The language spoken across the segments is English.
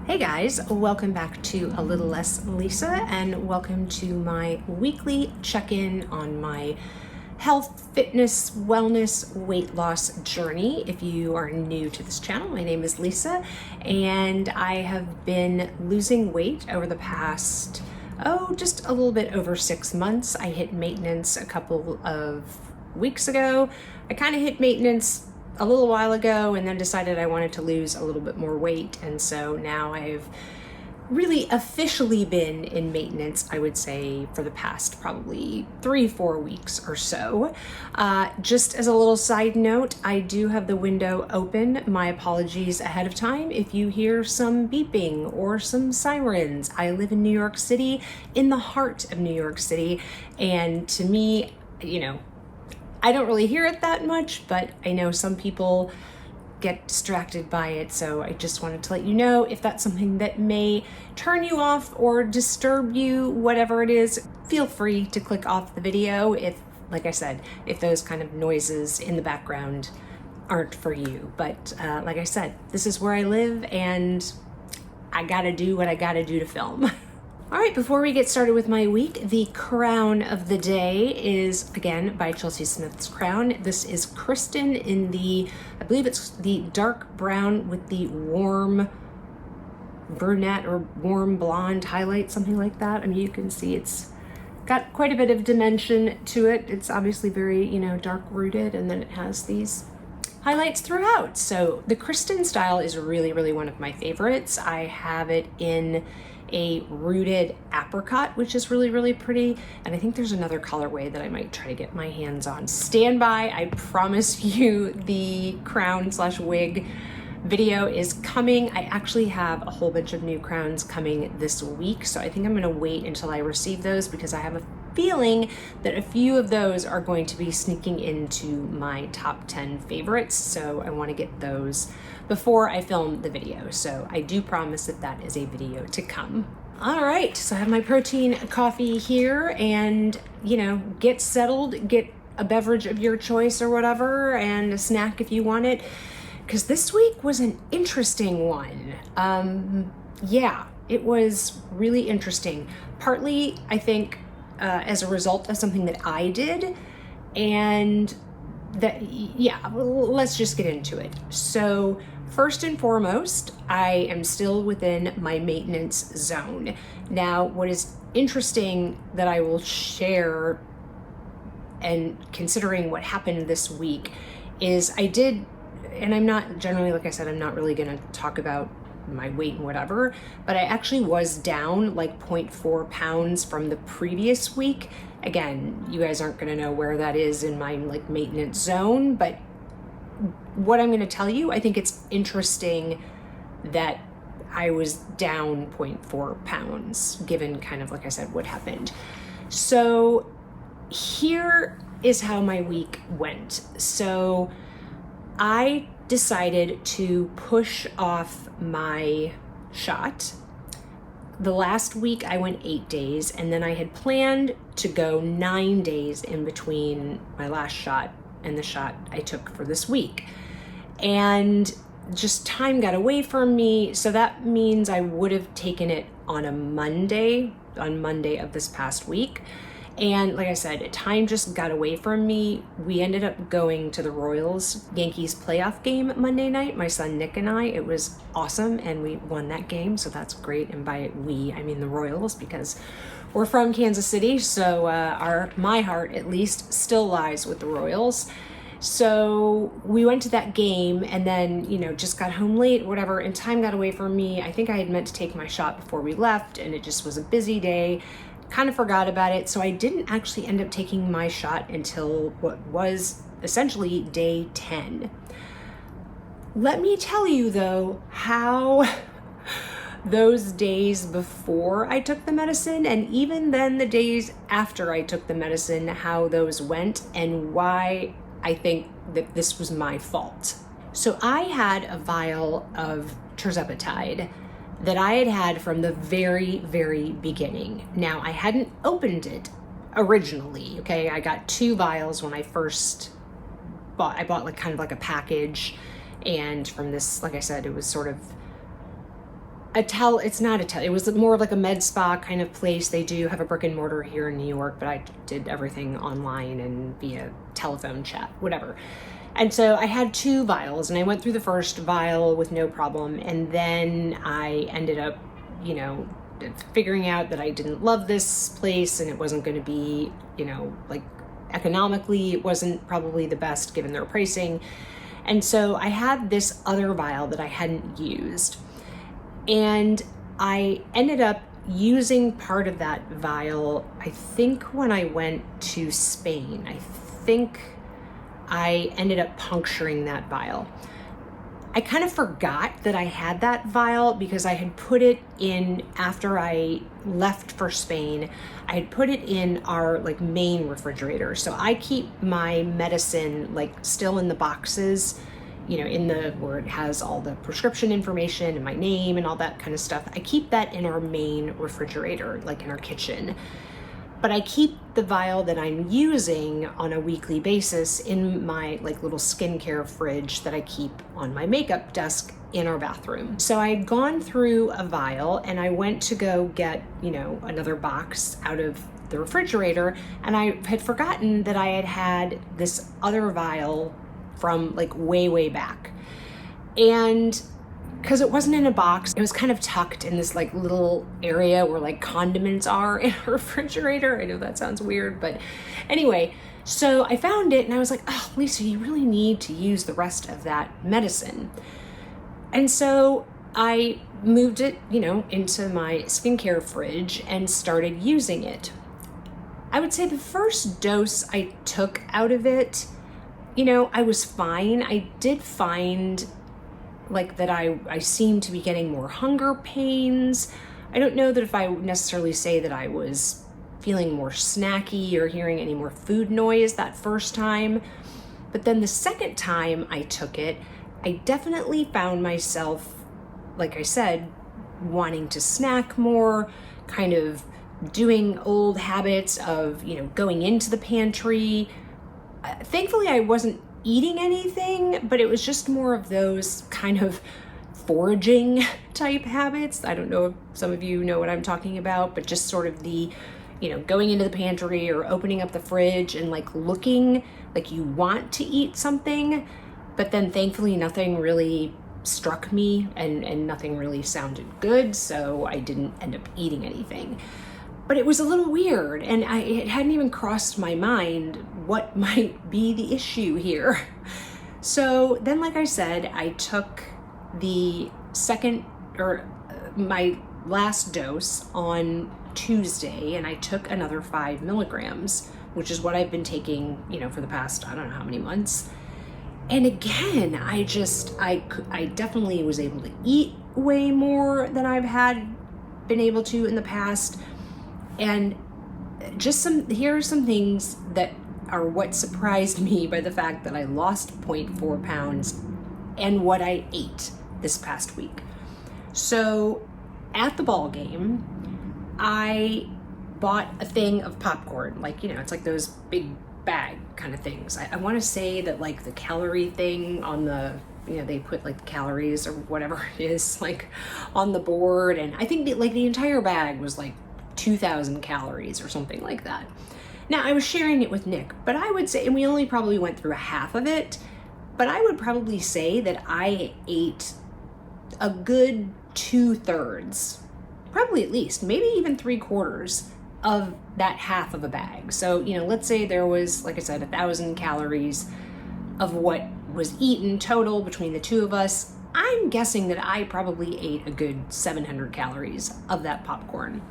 Hey guys, welcome back to A Little Less Lisa, and welcome to my weekly check-in on my health, fitness, wellness, weight loss journey. If you are new to this channel, my name is Lisa, and I have been losing weight over the past, just a little bit over 6 months. I hit maintenance a couple of weeks ago. I kind of hit maintenance a little while ago and then decided I wanted to lose a little bit more weight, and so now I've really officially been in maintenance, I would say, for the past probably 3-4 weeks or so. Just as a little side note, I do have the window open. My apologies ahead of time if you hear some beeping or some sirens. I live in New York City, in the heart of New York City, and to me, I don't really hear it that much, but I know some people get distracted by it, so I just wanted to let you know if that's something that may turn you off or disturb you, whatever it is, feel free to click off the video if, like I said, if those kind of noises in the background aren't for you. But like I said, this is where I live and I gotta do what I gotta do to film. All right, before we get started with my week, the crown of the day is, again, by Chelsea Smith's Crown. This is Kristen in the, I believe it's the dark brown with the warm brunette or warm blonde highlight, something like that. I mean, you can see it's got quite a bit of dimension to it. It's obviously very, dark rooted, and then it has these highlights throughout. So the Kristen style is really, really one of my favorites. I have it in a rooted apricot, which is really, really pretty. And I think there's another colorway that I might try to get my hands on. Stand by, I promise you the crown/wig video is coming. I actually have a whole bunch of new crowns coming this week, so I think I'm gonna wait until I receive those because I have a feeling that a few of those are going to be sneaking into my top 10 favorites, so I want to get those before I film the video. So I do promise that that is a video to come. All right, so I have my protein coffee here, and get settled, get a beverage of your choice or whatever, and a snack if you want it, because this week was an interesting one. It was really interesting. Partly, I think, as a result of something that I did, and that, let's just get into it. So first and foremost, I am still within my maintenance zone. Now, what is interesting that I will share, and considering what happened this week, is I did, and I'm not generally, like I said, I'm not really gonna talk about my weight and whatever, but I actually was down like 0.4 pounds from the previous week. Again, you guys aren't gonna know where that is in my like maintenance zone, but what I'm gonna tell you, I think it's interesting that I was down 0.4 pounds given kind of, like I said, what happened. So here is how my week went. So I decided to push off my shot. The last week I went 8 days, and then I had planned to go 9 days in between my last shot and the shot I took for this week. And just time got away from me, so that means I would have taken it on Monday of this past week. And like I said, time just got away from me. We ended up going to the Royals-Yankees playoff game Monday night, my son Nick and I. It was awesome, and we won that game, so that's great. And by we, I mean the Royals, because we're from Kansas City, so my heart, at least, still lies with the Royals. So we went to that game, and then, just got home late, whatever, and time got away from me. I think I had meant to take my shot before we left, and it just was a busy day. Kind of forgot about it, so I didn't actually end up taking my shot until what was essentially day 10. Let me tell you though how those days before I took the medicine, and even then the days after I took the medicine, how those went and why I think that this was my fault. So I had a vial of tirzepatide that I had had from the very, very beginning. Now, I hadn't opened it originally, okay? I got 2 vials when I first bought. I bought like kind of like a package, and from this, like I said, it was sort of it's not a it was more of like a med spa kind of place. They do have a brick and mortar here in New York, but I did everything online and via telephone chat, whatever. And so I had 2 vials, and I went through the first vial with no problem, and then I ended up, figuring out that I didn't love this place, and it wasn't going to be, like economically, it wasn't probably the best given their pricing. And so I had this other vial that I hadn't used, and I ended up using part of that vial, I think when I went to Spain. I think I ended up puncturing that vial. I kind of forgot that I had that vial because I had put it in after I left for Spain. I had put it in our like main refrigerator. So I keep my medicine like still in the boxes, in the where it has all the prescription information and my name and all that kind of stuff. I keep that in our main refrigerator, like in our kitchen. But I keep the vial that I'm using on a weekly basis in my like little skincare fridge that I keep on my makeup desk in our bathroom. So I had gone through a vial and I went to go get, another box out of the refrigerator, and I had forgotten that I had this other vial from like way back. And because it wasn't in a box, it was kind of tucked in this like little area where like condiments are in a refrigerator. I know that sounds weird, but anyway, so I found it and I was like, oh, Lisa, you really need to use the rest of that medicine. And so I moved it, into my skincare fridge and started using it. I would say the first dose I took out of it, I was fine. I did find like that I seemed to be getting more hunger pains. I don't know that if I would necessarily say that I was feeling more snacky or hearing any more food noise that first time. But then the second time I took it, I definitely found myself, like I said, wanting to snack more, kind of doing old habits of, going into the pantry. Thankfully, I wasn't eating anything, but it was just more of those kind of foraging type habits. I don't know if some of you know what I'm talking about, but just sort of the, going into the pantry or opening up the fridge and like looking like you want to eat something, but then thankfully nothing really struck me and nothing really sounded good, so I didn't end up eating anything. But it was a little weird, and it hadn't even crossed my mind what might be the issue here. So then, like I said, I took the my last dose on Tuesday, and I took another 5 milligrams, which is what I've been taking, for the past, I don't know how many months. And again, I definitely was able to eat way more than I've been able to in the past. And here are some things that are what surprised me by the fact that I lost 0.4 pounds and what I ate this past week. So at the ball game, I bought a thing of popcorn, like, it's like those big bag kind of things. I want to say that like the calorie thing on the, they put like the calories or whatever it is like on the board. And I think that like the entire bag was like 2,000 calories or something like that. Now I was sharing it with Nick, but I would say, and we only probably went through a half of it, but I would probably say that I ate a good 2/3, probably at least, maybe even 3/4 of that half of a bag. So, let's say there was, like I said, 1,000 calories of what was eaten total between the two of us. I'm guessing that I probably ate a good 700 calories of that popcorn.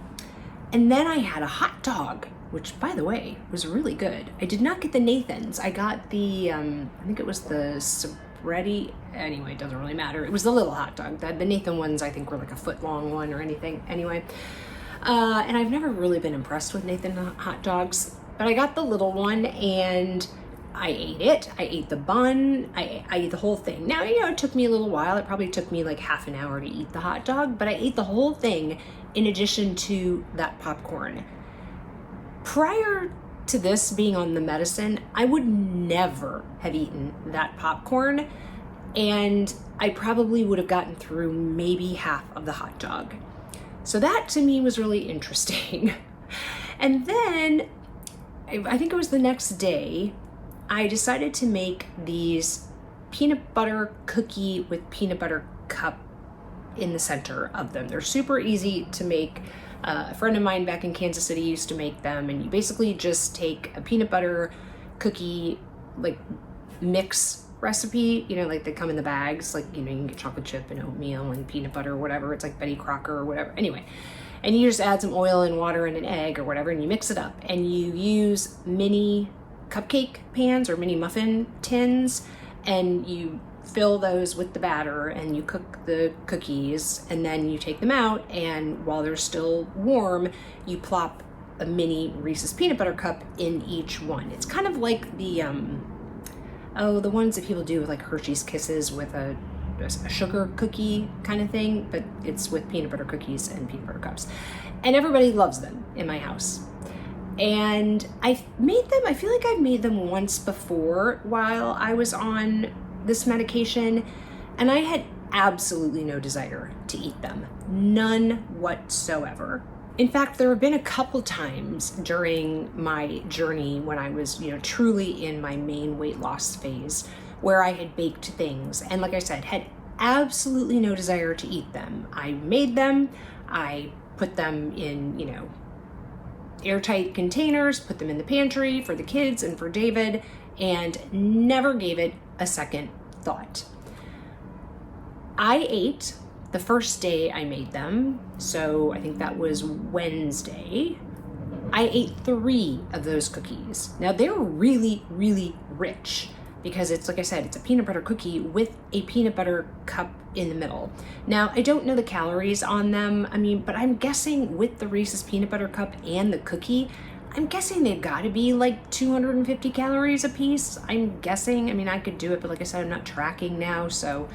And then I had a hot dog, which, by the way, was really good. I did not get the Nathan's. I got the, I think it was the Sabretti. Anyway, it doesn't really matter. It was the little hot dog. The Nathan ones, I think, were like a foot long one or anything. Anyway, and I've never really been impressed with Nathan hot dogs, but I got the little one and I ate it. I ate the bun. I ate the whole thing. Now, it took me a little while. It probably took me like half an hour to eat the hot dog, but I ate the whole thing in addition to that popcorn. Prior to this being on the medicine, I would never have eaten that popcorn. and I probably would have gotten through maybe half of the hot dog. So that to me was really interesting. And then I think it was the next day, I decided to make these peanut butter cookie with peanut butter cup in the center of them. They're super easy to make. A friend of mine back in Kansas City used to make them, and you basically just take a peanut butter cookie like mix recipe, like they come in the bags, like, you can get chocolate chip and oatmeal and peanut butter or whatever. It's like Betty Crocker or whatever. Anyway, and you just add some oil and water and an egg or whatever, and you mix it up, and you use mini cupcake pans or mini muffin tins, and you fill those with the batter, and you cook the cookies, and then you take them out, and while they're still warm, you plop a mini Reese's peanut butter cup in each one. It's kind of like the ones that people do with like Hershey's Kisses with a sugar cookie kind of thing, but it's with peanut butter cookies and peanut butter cups. And everybody loves them in my house. And I feel like I've made them once before while I was on this medication, and I had absolutely no desire to eat them. None whatsoever. In fact, there have been a couple times during my journey when I was, truly in my main weight loss phase where I had baked things and, like I said, had absolutely no desire to eat them. I made them, I put them in, airtight containers, put them in the pantry for the kids and for David, and never gave it a second thought. I ate the first day I made them, so I think that was Wednesday. I ate 3 of those cookies. Now they were really, really rich because it's, like I said, it's a peanut butter cookie with a peanut butter cup in the middle. Now, I don't know the calories on them, but I'm guessing with the Reese's peanut butter cup and the cookie, I'm guessing they've got to be like 250 calories a piece. I'm guessing. I could do it, but like I said, I'm not tracking now. So,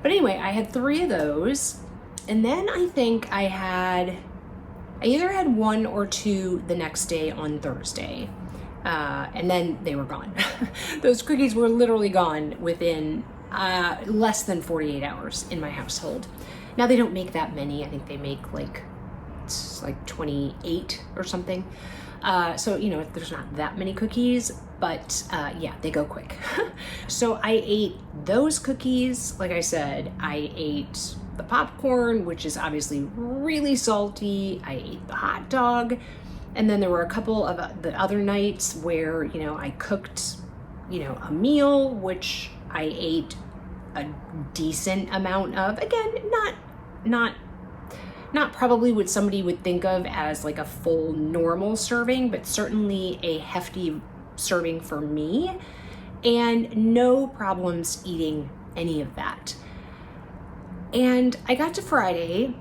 but anyway, I had 3 of those. And then I think I either had 1 or 2 the next day on Thursday. And then they were gone. Those cookies were literally gone within less than 48 hours in my household. Now they don't make that many. I think they make like 28 or something. So, there's not that many cookies, but yeah, they go quick. So I ate those cookies. Like I said, I ate the popcorn, which is obviously really salty. I ate the hot dog. And then there were a couple of the other nights where, I cooked, a meal, which I ate a decent amount of. Again, not probably what somebody would think of as like a full normal serving, but certainly a hefty serving for me, and no problems eating any of that. And I got to Friday,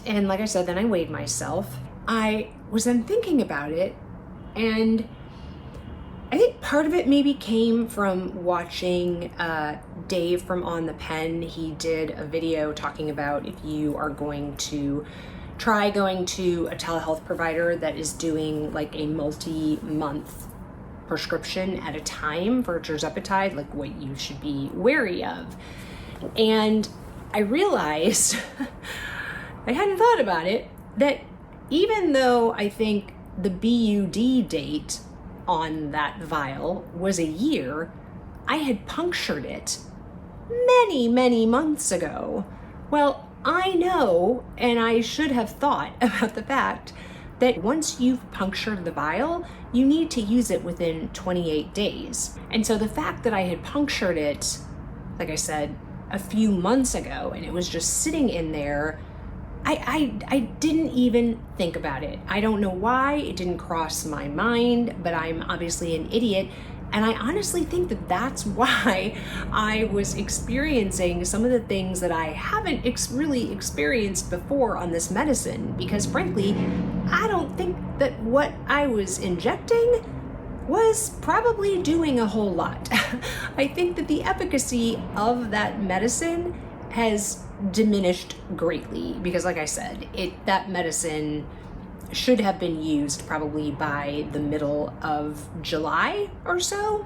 and like I said, then I weighed myself. I was then thinking about it, and I think part of it maybe came from watching Dave from On the Pen. He did a video talking about if you are going to try going to a telehealth provider that is doing like a multi-month prescription at a time for tirzepatide, like what you should be wary of. And I realized, I hadn't thought about it, that even though I think the BUD date on that vial was a year, I had punctured it many, many months ago. Well, I know, and I should have thought about the fact that once you've punctured the vial, you need to use it within 28 days. And so the fact that I had punctured it, like I said, a few months ago, and it was just sitting in there, I didn't even think about it. I don't know why it didn't cross my mind, but I'm obviously an idiot. And I honestly think that that's why I was experiencing some of the things that I haven't really experienced before on this medicine, because frankly, I don't think that what I was injecting was probably doing a whole lot. I think that the efficacy of that medicine has diminished greatly because, like I said, that medicine should have been used probably by the middle of July or so,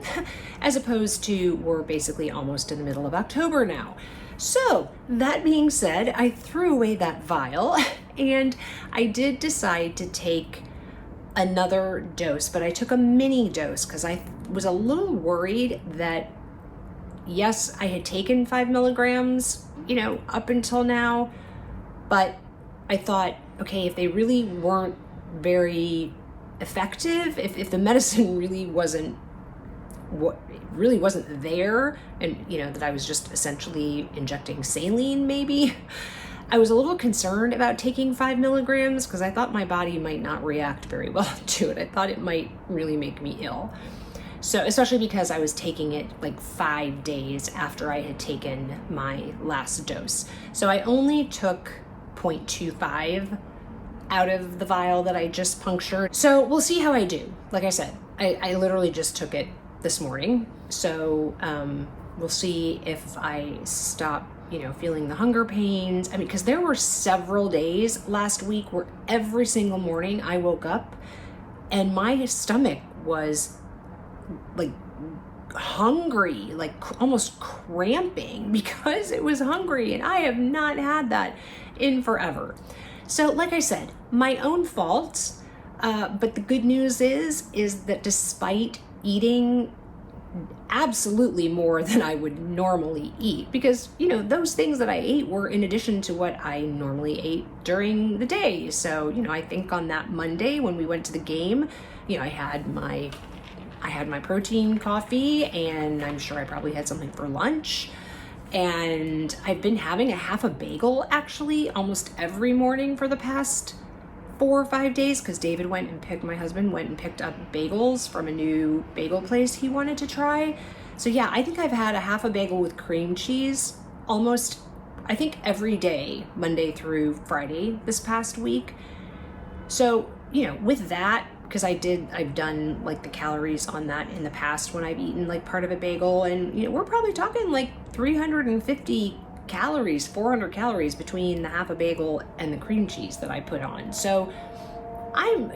as opposed to we're basically almost in the middle of October now. So that being said, I threw away that vial and I did decide to take another dose, but I took a mini dose because I was a little worried that, yes, I had taken 5 milligrams, up until now, but I thought, okay, if they really weren't very effective, if the medicine really wasn't there, and that I was just essentially injecting saline, maybe, I was a little concerned about taking 5 milligrams because I thought my body might not react very well to it. I thought it might really make me ill. So, especially because I was taking it like 5 days after I had taken my last dose. So I only took 0.25 out of the vial that I just punctured. So we'll see how I do. Like I said, I literally just took it this morning. So we'll see if I stop, feeling the hunger pains. I mean, because there were several days last week where every single morning I woke up and my stomach was like hungry, like almost cramping because it was hungry, and I have not had that in forever. So like I said, my own fault, but the good news is that despite eating absolutely more than I would normally eat, because those things that I ate were in addition to what I normally ate during the day. So I think on that Monday when we went to the game, I had my protein coffee, and I'm sure I probably had something for lunch. And I've been having a half a bagel actually almost every morning for the past 4 or 5 days, because my husband went and picked up bagels from a new bagel place he wanted to try. So yeah, I think I've had a half a bagel with cream cheese almost, I think, every day, Monday through Friday this past week. So, with that, because I've done like the calories on that in the past when I've eaten like part of a bagel, and we're probably talking like 350 calories, 400 calories between the half a bagel and the cream cheese that I put on. So I'm,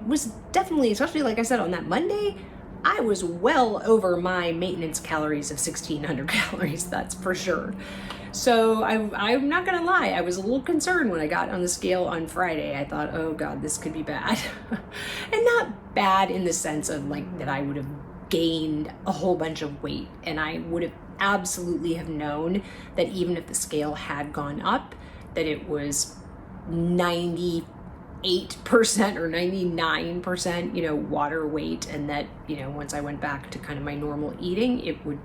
was definitely, especially like I said on that Monday, I was well over my maintenance calories of 1,600 calories, that's for sure. So I'm not gonna lie, I was a little concerned when I got on the scale on Friday. I thought, oh God, this could be bad. And not bad in the sense of like that I would have gained a whole bunch of weight, and I would have absolutely have known that even if the scale had gone up, that it was 98% or 99%, water weight, and that, once I went back to kind of my normal eating, it would,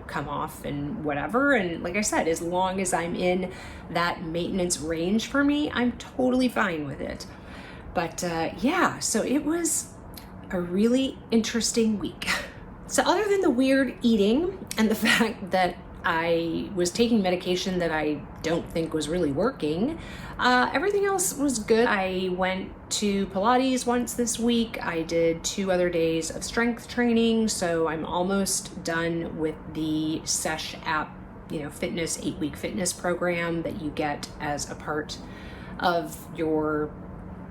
come off and whatever. And like I said, as long as I'm in that maintenance range for me, I'm totally fine with it. But yeah, so it was a really interesting week. So other than the weird eating and the fact that I was taking medication that I don't think was really working, everything else was good. I went to Pilates once this week. I did 2 other days of strength training, so I'm almost done with the Sesh app, fitness 8-week fitness program that you get as a part of your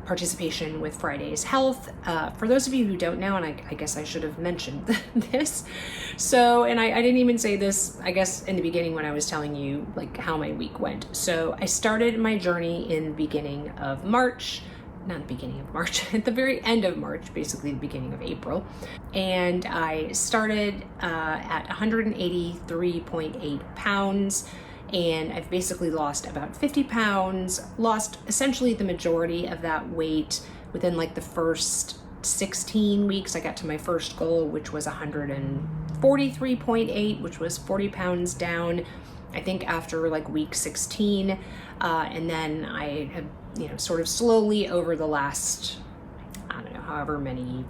participation with Friday's Health. For those of you who don't know, and I guess I should have mentioned this, so, and I didn't even say this, I guess, in the beginning when I was telling you like how my week went. So I started my journey in the beginning of March, not the beginning of March, at the very end of March, basically the beginning of April. And I started at 183.8 pounds. And I've basically lost about 50 pounds, lost essentially the majority of that weight within like the first 16 weeks. I got to my first goal, which was 143.8, which was 40 pounds down, I think after like week 16. And then I have, sort of slowly over the last, I don't know, however many,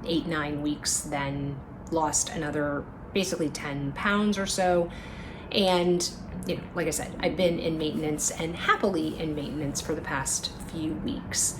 8-9 weeks, then lost another basically 10 pounds or so. And like I said, I've been in maintenance, and happily in maintenance, for the past few weeks.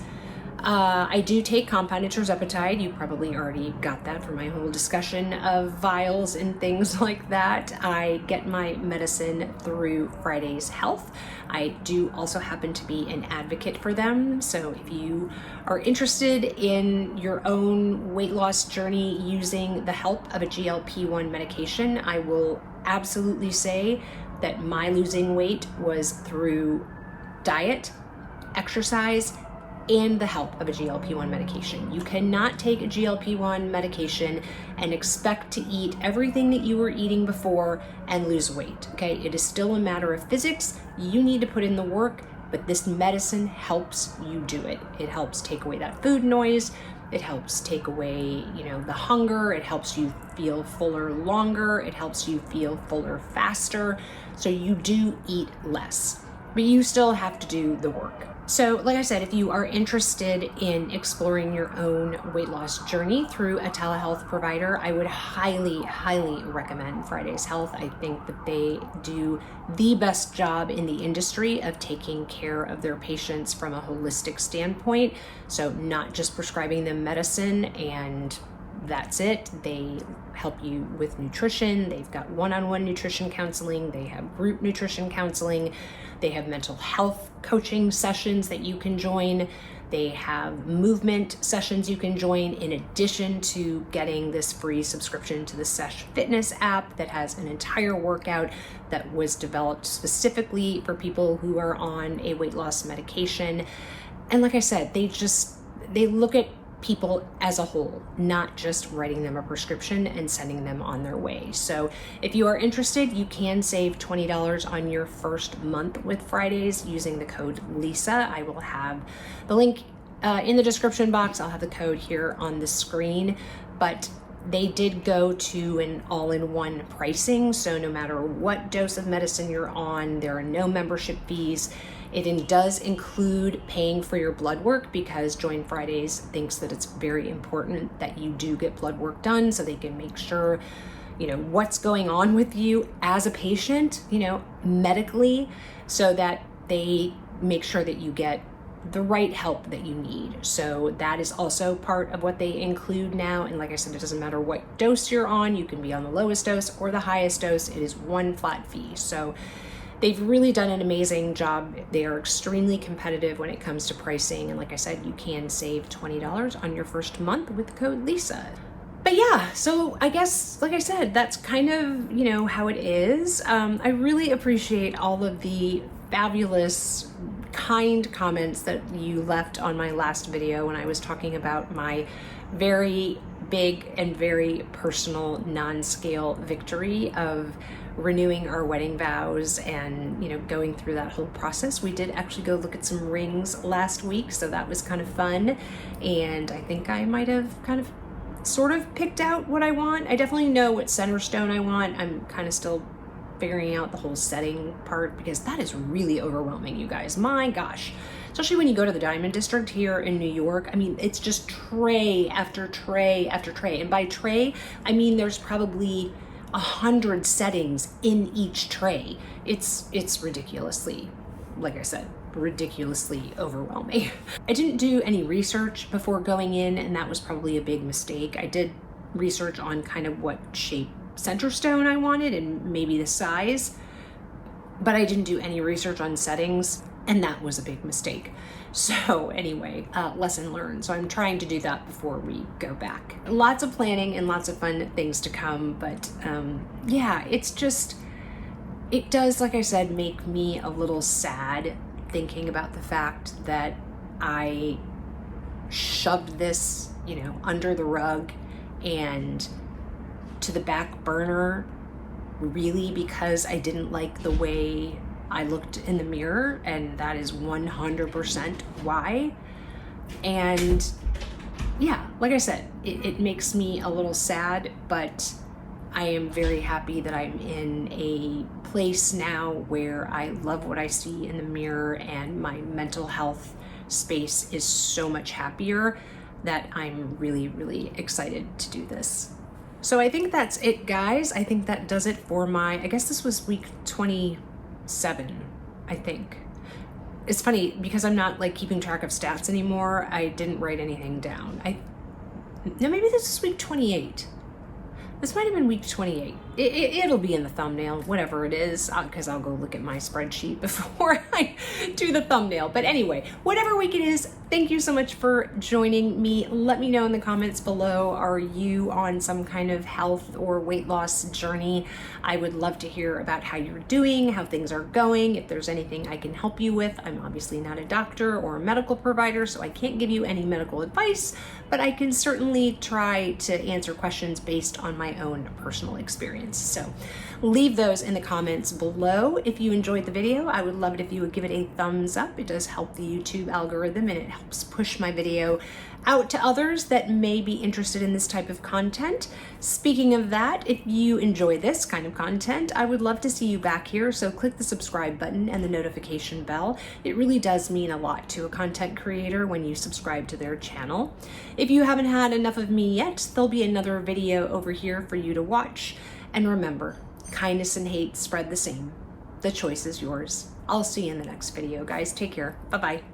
I do take compounded tirzepatide. You probably already got that from my whole discussion of vials and things like that. I get my medicine through Friday's Health. I do also happen to be an advocate for them. So if you are interested in your own weight loss journey using the help of a GLP-1 medication, I will absolutely say that my losing weight was through diet, exercise, and the help of a GLP-1 medication. You cannot take a GLP-1 medication and expect to eat everything that you were eating before and lose weight, okay? It is still a matter of physics. You need to put in the work, but this medicine helps you do it. It helps take away that food noise. It helps take away, the hunger. It helps you feel fuller longer. It helps you feel fuller faster. So you do eat less, but you still have to do the work. So like I said, if you are interested in exploring your own weight loss journey through a telehealth provider, I would highly, highly recommend Friday's Health. I think that they do the best job in the industry of taking care of their patients from a holistic standpoint. So not just prescribing them medicine and that's it. They help you with nutrition. They've got one-on-one nutrition counseling. They have group nutrition counseling. They have mental health coaching sessions that you can join. They have movement sessions you can join in addition to getting this free subscription to the Sesh Fitness app that has an entire workout that was developed specifically for people who are on a weight loss medication. And like I said, they look at people as a whole, not just writing them a prescription and sending them on their way. So if you are interested, you can save $20 on your first month with Fridays using the code Lisa. I will have the link in the description box. I'll have the code here on the screen, but they did go to an all-in-one pricing. So no matter what dose of medicine you're on, there are no membership fees. It does include paying for your blood work because Join Fridays thinks that it's very important that you do get blood work done so they can make sure, what's going on with you as a patient, medically, so that they make sure that you get the right help that you need. So that is also part of what they include now. And like I said, it doesn't matter what dose you're on. You can be on the lowest dose or the highest dose. It is one flat fee. So they've really done an amazing job. They are extremely competitive when it comes to pricing. And like I said, you can save $20 on your first month with the code Lisa. But yeah, so I guess, like I said, that's kind of, how it is. I really appreciate all of the fabulous, kind comments that you left on my last video when I was talking about my very big and very personal non-scale victory of renewing our wedding vows and going through that whole process. We did actually go look at some rings last week, so that was kind of fun, and I think I might have kind of sort of picked out what I want. I definitely know what center stone I want. I'm kind of still figuring out the whole setting part because that is really overwhelming, you guys. My gosh. Especially when you go to the Diamond District here in New York. I mean, it's just tray after tray after tray. And by tray, I mean there's probably 100 settings in each tray. It's ridiculously, like I said, ridiculously overwhelming. I didn't do any research before going in, and that was probably a big mistake. I did research on kind of what shape center stone I wanted and maybe the size, but I didn't do any research on settings, and that was a big mistake. So anyway, lesson learned. So I'm trying to do that before we go back. Lots of planning and lots of fun things to come, but yeah, it does, like I said, make me a little sad thinking about the fact that I shoved this, under the rug and to the back burner, really because I didn't like the way I looked in the mirror, and that is 100% why. And yeah, like I said, it makes me a little sad, but I am very happy that I'm in a place now where I love what I see in the mirror, and my mental health space is so much happier that I'm really, really excited to do this. So I think that's it, guys. I think that does it for I guess this was week 27, I think. it's funny because I'm not like keeping track of stats anymore. I didn't write anything down. Now maybe this is week 28. This might have been week 28. It'll be in the thumbnail, whatever it is, because I'll go look at my spreadsheet before I do the thumbnail. But anyway, whatever week it is, thank you so much for joining me. Let me know in the comments below, are you on some kind of health or weight loss journey? I would love to hear about how you're doing, how things are going, if there's anything I can help you with. I'm obviously not a doctor or a medical provider, so I can't give you any medical advice, but I can certainly try to answer questions based on my own personal experience. So leave those in the comments below. If you enjoyed the video, I would love it if you would give it a thumbs up. It does help the YouTube algorithm and it helps push my video out to others that may be interested in this type of content. Speaking of that, if you enjoy this kind of content, I would love to see you back here. So click the subscribe button and the notification bell. It really does mean a lot to a content creator when you subscribe to their channel. If you haven't had enough of me yet, there'll be another video over here for you to watch. And remember, kindness and hate spread the same. The choice is yours. I'll see you in the next video, guys. Take care. Bye-bye.